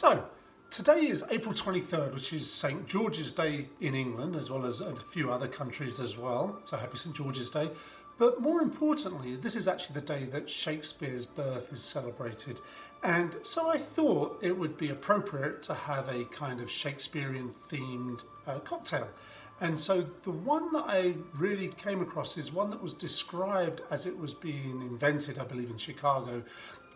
So, today is April 23rd, which is St. George's Day in England, as well as a few other countries as well. So happy St. George's Day. But more importantly, this is actually the day that Shakespeare's birth is celebrated. And so I thought it would be appropriate to have a kind of Shakespearean themed cocktail. And so the one that I really came across is one that was described as it was being invented, I believe in Chicago,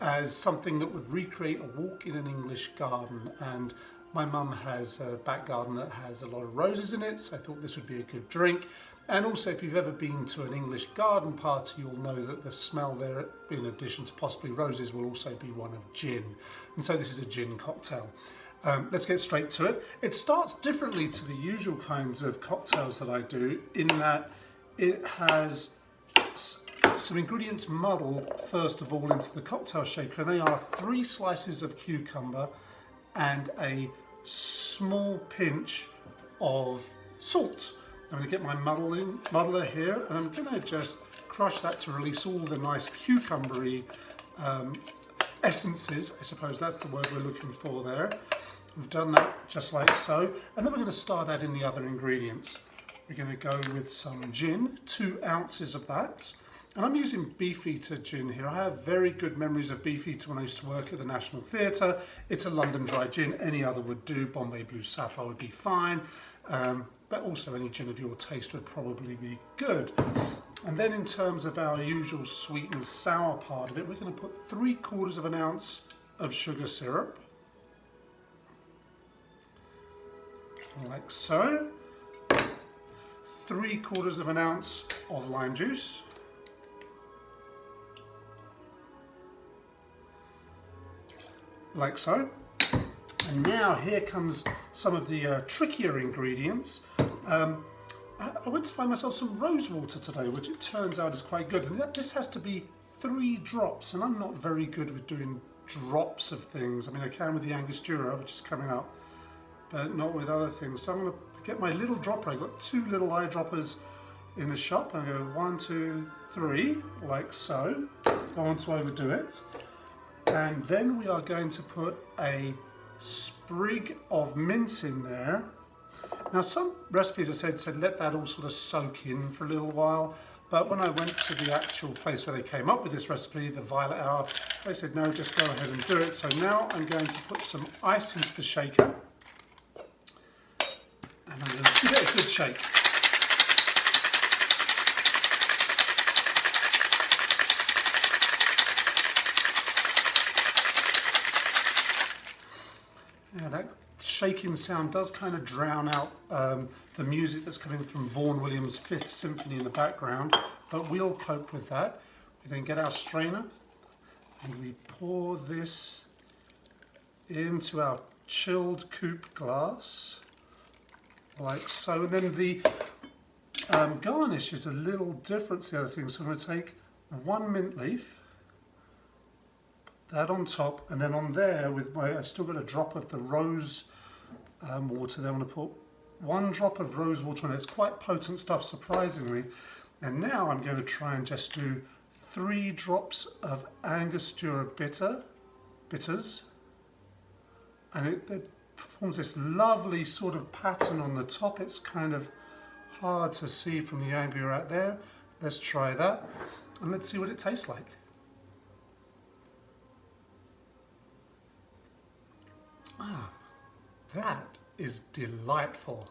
as something that would recreate a walk in an English garden. And my mum has a back garden that has a lot of roses in it, so I thought this would be a good drink. And also, if you've ever been to an English garden party, you'll know that the smell there, in addition to possibly roses, will also be one of gin. And so this is a gin cocktail. Let's get straight to it. It starts differently to the usual kinds of cocktails that I do, in that it has some ingredients muddled first of all into the cocktail shaker, and they are 3 slices of cucumber and a small pinch of salt. I'm going to get my muddler here, and I'm going to just crush that to release all the nice cucumbery essences. I suppose that's the word we're looking for there. We've done that just like so, and then we're going to start adding the other ingredients. We're going to go with some gin, 2 ounces of that. And I'm using Beefeater gin here. I have very good memories of Beefeater when I used to work at the National Theatre. It's a London dry gin. Any other would do. Bombay Blue Sapphire would be fine. But also any gin of your taste would probably be good. And then in terms of our usual sweet and sour part of it, we're going to put 3/4 of an ounce of sugar syrup. Like so. 3/4 of an ounce of lime juice. Like so. And now here comes some of the trickier ingredients. I went to find myself some rosewater today, which it turns out is quite good. And this has to be 3 drops, and I'm not very good with doing drops of things. I mean, I can with the Angostura, which is coming up, but not with other things. So I'm going to get my little dropper. I've got 2 little eyedroppers in the shop, and I go 1, 2, 3, like so. Don't want to overdo it. And then we are going to put a sprig of mint in there. Now, some recipes I said let that all sort of soak in for a little while, but when I went to the actual place where they came up with this recipe, the Violet Hour, they said no, just go ahead and do it. So now I'm going to put some ice into the shaker, and I'm going to give it a good shake. Yeah, that shaking sound does kind of drown out the music that's coming from Vaughan Williams' 5th Symphony in the background, but we'll cope with that. We then get our strainer and we pour this into our chilled coupe glass, like so. And then the garnish is a little different to the other things. So I'm going to take 1 mint leaf, that on top, and then on there with I still got a drop of the rose water there. I'm going to put 1 drop of rose water on it. It's quite potent stuff, surprisingly. And now I'm going to try and just do 3 drops of Angostura bitters, and it forms this lovely sort of pattern on the top. It's kind of hard to see from the angle you're at there. Let's try that, and let's see what it tastes like. Ah, that is delightful.